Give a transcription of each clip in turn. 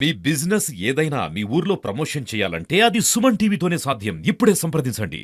మీ business ఏదైనా మీ ఊర్లో promotion చేయాలంటే అది సుమన్ టీవీతోనే సాధ్యం. ఇప్పుడే సంప్రదించండి.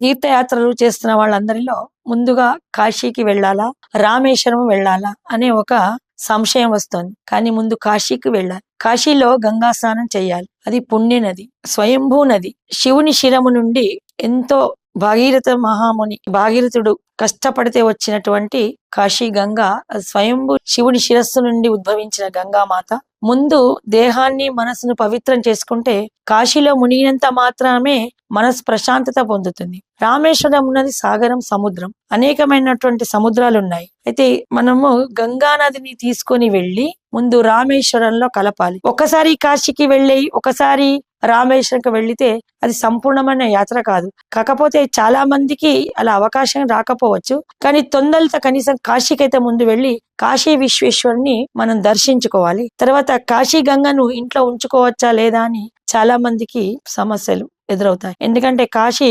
తీర్థయాత్రలు చేస్తున్న వాళ్ళందరిలో ముందుగా కాశీకి వెళ్ళాలా, రామేశ్వరం వెళ్ళాలా అనే ఒక సంశయం వస్తోంది. కానీ ముందు కాశీకి వెళ్ళాలి. కాశీలో గంగా స్నానం చేయాలి. అది పుణ్య నది, స్వయంభూ నది. శివుని శిరము నుండి ఎంతో భాగీరథ మహాముని భాగీరథుడు కష్టపడితే వచ్చినటువంటి కాశీ గంగా స్వయంభూ శివుని శిరస్సు నుండి ఉద్భవించిన గంగామాత. ముందు దేహాన్ని మనసును పవిత్రం చేసుకుంటే కాశీలో మునిగినంత మాత్రమే మనసు ప్రశాంతత పొందుతుంది. రామేశ్వరం ఉన్నది సాగరం, సముద్రం, అనేకమైనటువంటి సముద్రాలు ఉన్నాయి. అయితే మనము గంగా నదిని తీసుకొని వెళ్ళి ముందు రామేశ్వరంలో కలపాలి. ఒకసారి కాశీకి వెళ్ళి ఒకసారి రామేశ్వరంకి వెళ్లితే అది సంపూర్ణమైన యాత్ర కాదు. కాకపోతే చాలా మందికి అలా అవకాశం రాకపోవచ్చు. కానీ తొందరతో కనీసం కాశీకైతే ముందు వెళ్ళి కాశీ విశ్వేశ్వరుని మనం దర్శించుకోవాలి. తర్వాత కాశీ గంగను ఇంట్లో ఉంచుకోవచ్చా లేదా అని చాలా మందికి సమస్యలు ఎదురవుతాయి. ఎందుకంటే కాశీ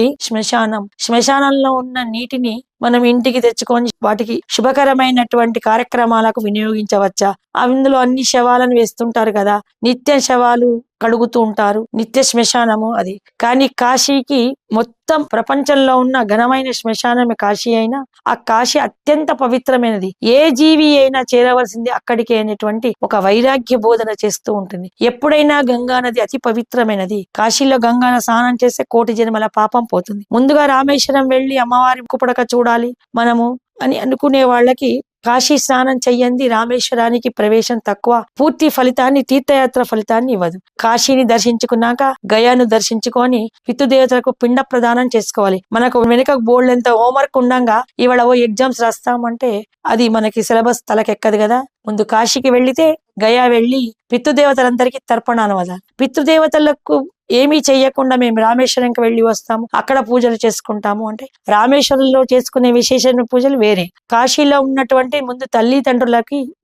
శ్మశానంలో ఉన్న నీటిని మనం ఇంటికి తెచ్చుకొని వాటికి శుభకరమైనటువంటి కార్యక్రమాలకు వినియోగించవచ్చా? అందులో అన్ని శవాలను వేస్తుంటారు కదా, నిత్య శవాలు కడుగుతూ ఉంటారు, నిత్య శ్మశానము అది. కానీ కాశీకి మొత్తం ప్రపంచంలో ఉన్న ఘనమైన శ్మశానమే కాశీ అయినా ఆ కాశీ అత్యంత పవిత్రమైనది. ఏ జీవి అయినా చేరవలసింది అక్కడికి అనేటువంటి ఒక వైరాగ్య బోధన చేస్తూ ఉంటుంది. ఎప్పుడైనా గంగా నది అతి పవిత్రమైనది. కాశీలో గంగా స్నానం చేస్తే 1,000,000 జన్మల పాపం పోతుంది. ముందుగా రామేశ్వరం వెళ్లి అమ్మవారి ముక్కుపుడక చూడాలి మనము అని అనుకునే వాళ్ళకి కాశీ స్నానం చెయ్యండి, రామేశ్వరానికి ప్రవేశం తక్కువ, పూర్తి ఫలితాన్ని తీర్థయాత్ర ఫలితాన్ని ఇవ్వదు. కాశీని దర్శించుకున్నాక గయాను దర్శించుకొని పితృదేవతలకు పిండ ప్రదానం చేసుకోవాలి. మనకు వెనుక బోర్డు ఎంత హోంవర్క్ ఉండంగా ఇవాళ ఎగ్జామ్స్ రాస్తామంటే అది మనకి సిలబస్ తలకెక్కదు కదా. ముందు కాశీకి వెళ్లితే గయా వెళ్లి పితృదేవతలందరికీ తర్పణాలు వదాలి. పితృదేవతలకు ఏమీ చెయ్యకుండా మేము రామేశ్వరంకి వెళ్ళి వస్తాము, అక్కడ పూజలు చేసుకుంటాము అంటే రామేశ్వరంలో చేసుకునే విశేషమైన పూజలు వేరే. కాశీలో ఉన్నటువంటి ముందు తల్లిదండ్రులు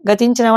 గతించిన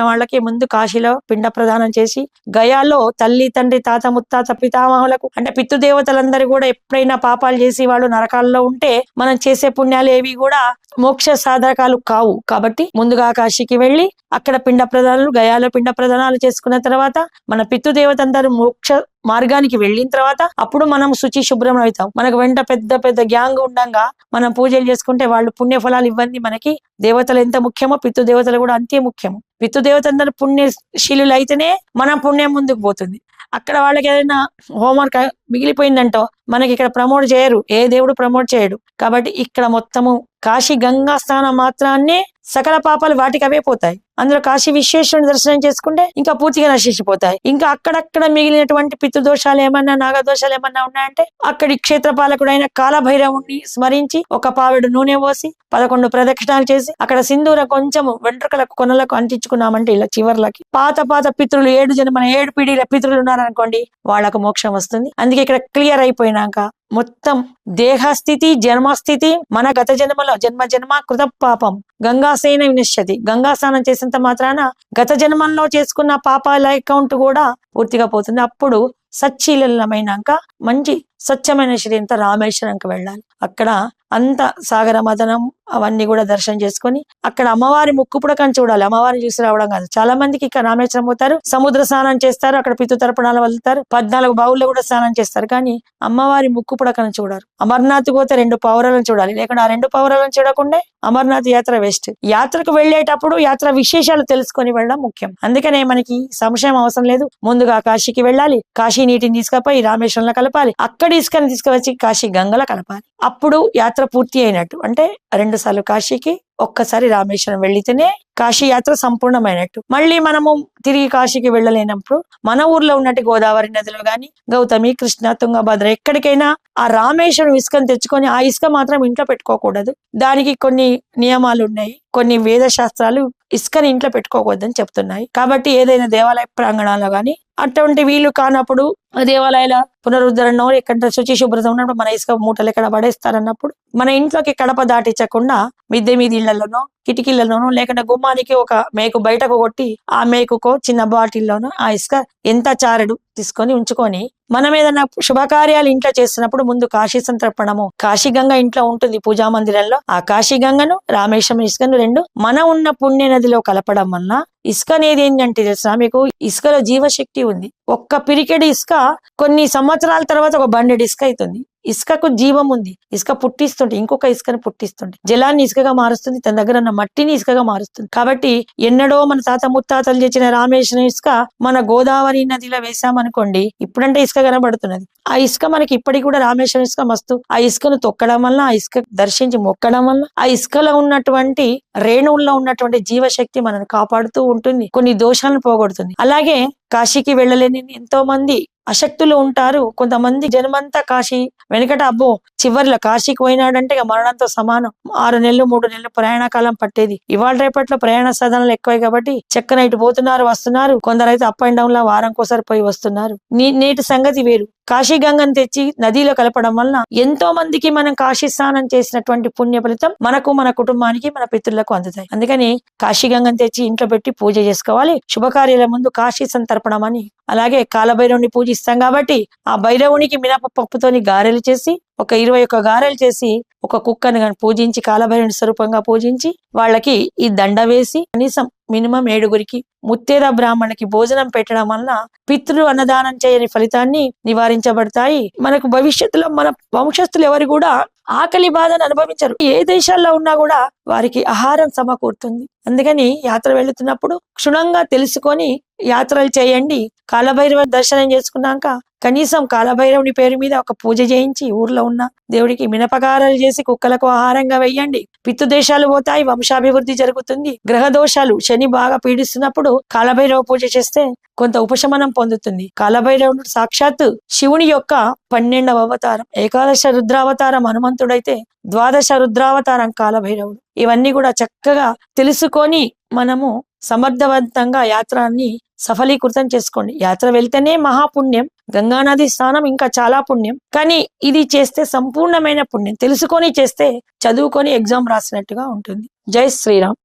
వాళ్ళకి ముందు కాశీలో పిండ ప్రదానం చేసి గయాలో తల్లి, తండ్రి, తాత, ముత్తాత, పితామహులకు అంటే పితృదేవతలందరూ కూడా ఎప్పుడైనా పాపాలు చేసి వాళ్ళు నరకాల్లో ఉంటే మనం చేసే పుణ్యాలు ఏవి కూడా మోక్ష సాధకాలు కావు. కాబట్టి ముందుగా కాశీకి వెళ్ళి అక్కడ పిండ ప్రదానాలు, గయాలో పిండ ప్రదానాలు చేసుకున్న తర్వాత మన పితృదేవత అందరూ మోక్ష మార్గానికి వెళ్ళిన తర్వాత అప్పుడు మనం శుచి శుభ్రం అవుతాం. మనకు వెంట పెద్ద పెద్ద గ్యాంగ్ ఉండంగా మనం పూజలు చేసుకుంటే వాళ్ళు పుణ్యఫలాలు ఇవ్వండి. మనకి దేవతలు ఎంత ముఖ్యమో పితృదేవతలు కూడా అంతే ముఖ్యము. పితృదేవత అందరూ పుణ్యశీలులు అయితేనే మన పుణ్యం ముందుకు పోతుంది. అక్కడ వాళ్ళకి ఏదైనా హోంవర్క్ మిగిలిపోయిందంటో మనకి ఇక్కడ ప్రమోట్ చేయరు, ఏ దేవుడు ప్రమోట్ చేయడు. కాబట్టి ఇక్కడ మొత్తము కాశీ గంగా స్నానం మాత్రాన్ని సకల పాపాలు వాటికి అవే పోతాయి. అందులో కాశీ విశ్వేశ్వరుని దర్శనం చేసుకుంటే ఇంకా పూర్తిగా నశించిపోతాయి. ఇంకా అక్కడక్కడ మిగిలినటువంటి పితృదోషాలు ఏమన్నా, నాగదోషాలు ఏమన్నా ఉన్నాయంటే అక్కడి క్షేత్రపాలకుడైన కాలభైరవుణ్ణి స్మరించి ఒక పావిడు నూనె పోసి 11 ప్రదక్షిణాలు చేసి అక్కడ సింధూర కొంచెము వెంట్రుకలకు కొనలకు అంటించుకున్నామంటే ఇలా చివర్లకి పాత పితృలు 7 జన్మ 7 పీఢీల పితృలు ఉన్నారనుకోండి వాళ్ళకు మోక్షం వస్తుంది. అందుకే ఇక్కడ క్లియర్ అయిపోయినాక మొత్తం దేహస్థితి, జన్మస్థితి, మన గత జన్మలో జన్మ కృత పాపం గంగాసేన వినశ్యతి. గంగా స్నానం చేసినంత మాత్రాన గత జన్మంలో చేసుకున్న పాపాల అకౌంట్ కూడా పూర్తిగా పోతుంది. అప్పుడు సచ్చీలమైనాక మంచి స్వచ్ఛమైన శరీరంతో రామేశ్వరంకి వెళ్ళాలి. అక్కడ అంత సాగర మదనం అవన్నీ కూడా దర్శనం చేసుకొని అక్కడ అమ్మవారి ముక్కు పుడకని చూడాలి. అమ్మవారిని చూసి రావడం కాదు. చాలా మందికి ఇక్కడ రామేశ్వరం పోతారు, సముద్ర స్నానం చేస్తారు, అక్కడ పితృ తర్పణాలు వదులుతారు, 14 బావుల్లో కూడా స్నానం చేస్తారు. కానీ అమ్మవారి ముక్కు పుడకని చూడరు. అమర్నాథ్ పోతే 2 పౌరాలను చూడాలి, లేకుండా ఆ 2 పౌరాలను చూడకుండా అమర్నాథ్ యాత్ర వేస్ట్. యాత్రకు వెళ్లేటప్పుడు యాత్ర విశేషాలు తెలుసుకొని వెళ్ళడం ముఖ్యం. అందుకనే మనకి సంశయం అవసరం లేదు. ముందుగా కాశీకి వెళ్ళాలి, కాశీ నీటిని తీసుకుపోయి రామేశ్వరంలో కలపాలి, అక్కడి ఇసుకని తీసుకువచ్చి కాశీ గంగలో కలపాలి. అప్పుడు యాత్ర పూర్తి అయినట్టు. అంటే 2 సార్లు కాశీకి, ఒక్కసారి రామేశ్వరం వెళ్లితేనే కాశీ యాత్ర సంపూర్ణమైనట్టు. మళ్ళీ మనము తిరిగి కాశీకి వెళ్ళలేనప్పుడు మన ఊర్లో ఉన్నట్టు గోదావరి నదిలో గాని, గౌతమి, కృష్ణ, తుంగభద్ర ఎక్కడికైనా ఆ రామేశ్వరం ఇసుకను తెచ్చుకొని ఆ ఇసుక మాత్రం ఇంట్లో పెట్టుకోకూడదు. దానికి కొన్ని నియమాలు ఉన్నాయి. కొన్ని వేద శాస్త్రాలు ఇసుకని ఇంట్లో పెట్టుకోకూడదని చెప్తున్నాయి. కాబట్టి ఏదైనా దేవాలయ ప్రాంగణాల్లో గాని అటువంటి వీలు కానప్పుడు దేవాలయాల పునరుద్ధరణ ఎక్కడ శుచి శుభ్రత ఉన్నప్పుడు మన ఇసుక మూటలు ఎక్కడ పడేస్తారన్నప్పుడు మన ఇంట్లోకి కడప దాటించకుండా మిద్దె మీది ఇళ్లలోనో కిటికీలలోనో లేకుండా గుమ్మానికి ఒక మేకు బయటకు కొట్టి ఆ మేకుకో చిన్న బాటిల్లోనో ఆ ఇసుక ఎంత చారెడు తీసుకొని ఉంచుకొని మనం ఏదైనా శుభకార్యాలు ఇంట్లో చేస్తున్నప్పుడు ముందు కాశీ సంతర్పణము, కాశీ గంగ ఇంట్లో ఉంటుంది పూజా మందిరంలో, ఆ కాశీ గంగను రామేశ్వరం ఇసుకను రెండు మన ఉన్న పుణ్య నదిలో కలపడం వల్ల ఇసుక అనేది ఏంటంటే తెలుసా మీకు, ఇసుకలో జీవశక్తి ఉంది. ఒక్క పిరికెడి ఇసుక కొన్ని సంవత్సరాల తర్వాత ఒక బండెడు ఇసుక అవుతుంది. ఇసుకకు జీవం ఉంది. ఇసుక పుట్టిస్తుంటే ఇంకొక ఇసుకని పుట్టిస్తుంటే జలాన్ని ఇసుకగా మారుస్తుంది, తన దగ్గర ఉన్న మట్టిని ఇసుకగా మారుస్తుంది. కాబట్టి ఎన్నడో మన తాత ముత్తాతలు చేసిన రామేశ్వరం ఇసుక మన గోదావరి నదిలో వేసామనుకోండి, ఇప్పుడంటే ఇసుక కనబడుతున్నది. ఆ ఇసుక మనకి ఇప్పటికి కూడా రామేశ్వరం ఇసుక మస్తు. ఆ ఇసుకను తొక్కడం వల్ల, ఆ ఇసుక దర్శించి మొక్కడం వల్ల ఆ ఇసుకలో ఉన్నటువంటి రేణువుల్లో ఉన్నటువంటి జీవశక్తి మనల్ని కాపాడుతూ ఉంటుంది, కొన్ని దోషాలను పోగొడుతుంది. అలాగే కాశీకి వెళ్ళలేని ఎంతో మంది అశక్తులు ఉంటారు. కొంతమంది జన్మంతా కాశీ వెనకట అబ్బో చివరిలో కాశీకి పోయినాడంటే ఇక మరణంతో సమానం. 6 నెలలు 3 నెలలు ప్రయాణ కాలం పట్టేది. ఇవాళ రేపట్లో ప్రయాణ సాధనాలు ఎక్కువై కాబట్టి చక్కన ఇటు పోతున్నారు వస్తున్నారు. కొందరైతే అప్ అండ్ డౌన్ లా వారంకోసారి పోయి వస్తున్నారు. నేటి సంగతి వేరు. కాశీ గంగను తెచ్చి నదిలో కలపడం వలన ఎంతో మందికి మనం కాశీ స్నానం చేసినటువంటి పుణ్య ఫలితం మనకు, మన కుటుంబానికి, మన పితృలకు అందుతాయి. అందుకని కాశీ గంగను తెచ్చి ఇంట్లో పెట్టి పూజ చేసుకోవాలి. శుభకార్యాల ముందు కాశీ సంతర్పణం అని. అలాగే కాలభైరవుని పూజిస్తాం కాబట్టి ఆ భైరవునికి మినపప్పుతోని గారెలు చేసి ఒక 21 గారెలు చేసి ఒక కుక్కను కానీ పూజించి కాలభైరవుని స్వరూపంగా పూజించి వాళ్ళకి ఈ దండ వేసి కనీసం మినిమం 7గురికి ముత్తేద బ్రాహ్మణునికి భోజనం పెట్టడం వలన పితృ అన్నదానం చేయని ఫలితాన్ని నివారించబడతాయి. మనకు భవిష్యత్తులో మన వంశస్థులు ఎవరు కూడా ఆకలి బాధను అనుభవించరు. ఏ దేశాల్లో ఉన్నా కూడా వారికి ఆహారం సమకూరుతుంది. అందుకని యాత్ర వెళుతున్నప్పుడు క్షుణ్ణంగా తెలుసుకొని యాత్రలు చేయండి. కాలభైరవ దర్శనం చేసుకున్నాక కనీసం కాలభైరవుని పేరు మీద ఒక పూజ చేయించి ఊర్లో ఉన్న దేవుడికి మినపగారాలు చేసి కుక్కలకు ఆహారంగా వేయండి. పితృదేశాలు పోతాయి, వంశాభివృద్ధి జరుగుతుంది. గ్రహ దోషాలు శని బాగా పీడిస్తున్నప్పుడు కాలభైరవ పూజ చేస్తే కొంత ఉపశమనం పొందుతుంది. కాలభైరవుడు సాక్షాత్తు శివుని యొక్క 12వ అవతారం. ఏకాదశ రుద్రావతారం హనుమంతుడైతే 12 రుద్రావతారం కాలభైరవుడు. ఇవన్నీ కూడా చక్కగా తెలుసుకొని మనము సమర్థవంతంగా యాత్రాన్ని సఫలీకృతం చేసుకోండి. యాత్ర వెళ్తేనే మహాపుణ్యం, గంగానది స్నానం ఇంకా చాలా పుణ్యం. కానీ ఇది చేస్తే సంపూర్ణమైన పుణ్యం. తెలుసుకొని చేస్తే చదువుకొని ఎగ్జామ్ రాసినట్టుగా ఉంటుంది. జై శ్రీరామ్.